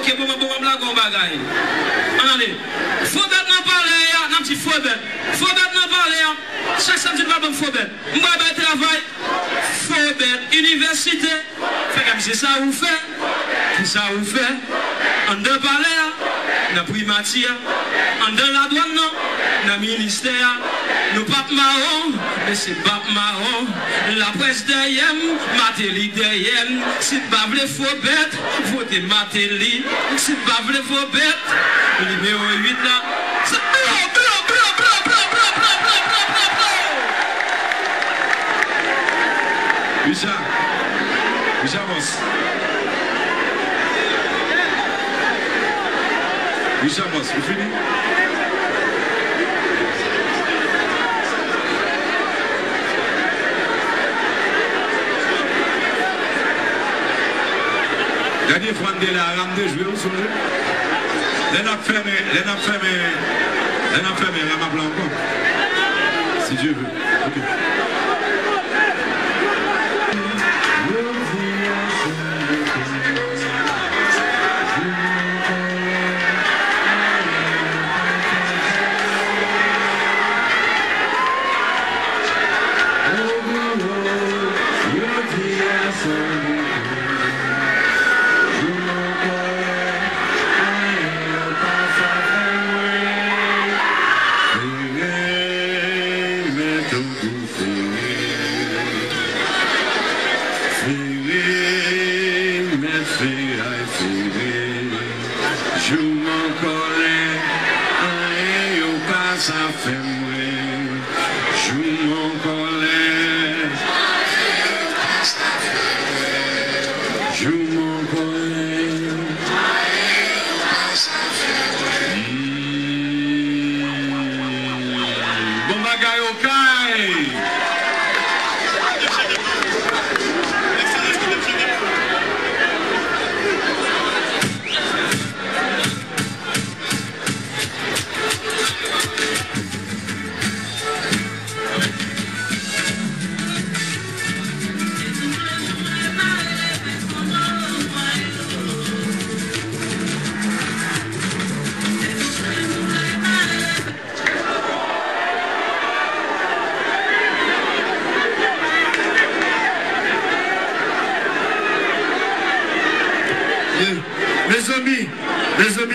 Ok, bon, blague, on bagaille. Attendez. Faut bête n'en parler, un petit faux bête. Faut bête n'en parler, chaque samedi, pas bon faux bête. Moi, ben, travail. Faux bête, université. Fait comme c'est ça vous fait. C'est ça vous fait. En deux palais, dans primature, en deux la douane, non. Dans le ministère, nous pas marron, mais c'est pas marron. La presse derrière, Matéli derrière. Si pas voulez faux bête, votez Matéli. Si pas voulez faux bête, le numéro 8 là, c'est Richard Moss. Richard Moss, vous finissez? Dernier fois de la rame de jouer au soleil. Les nappes fermées, rame blanc encore. Si Dieu veut. Okay.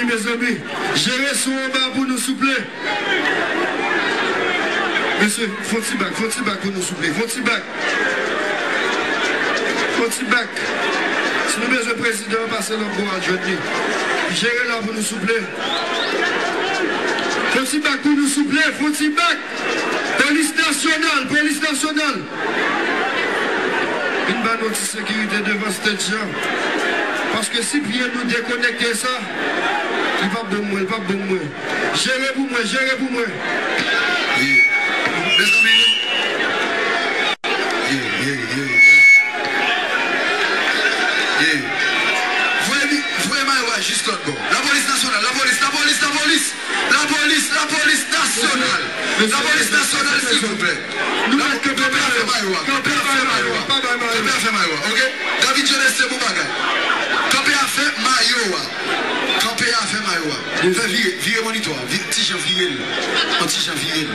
Mes amis, gérez son bas pour nous souffler. Monsieur, faut-il back pour nous souffler. Faut-il back. Si nous besoin de président, passez le bois à jeudi. Gérez là pour nous souffler. Faut-il back pour nous souffler. Faut-il back. Police nationale. Une bonne notice sécurité devant cette gens. Parce que si bien nous déconnecter ça, il va bon moi. Gérez pour moi. Oui. Mes amis. Voyez moi juste là bon. La police nationale. La police nationale. La police nationale, s'il vous plaît. Nous la campé fait Maïwa. OK? David Jeunesse, c'est mon bagage. Campé a fait Maïwa. Fais virer monitoire. Petit Jean virer.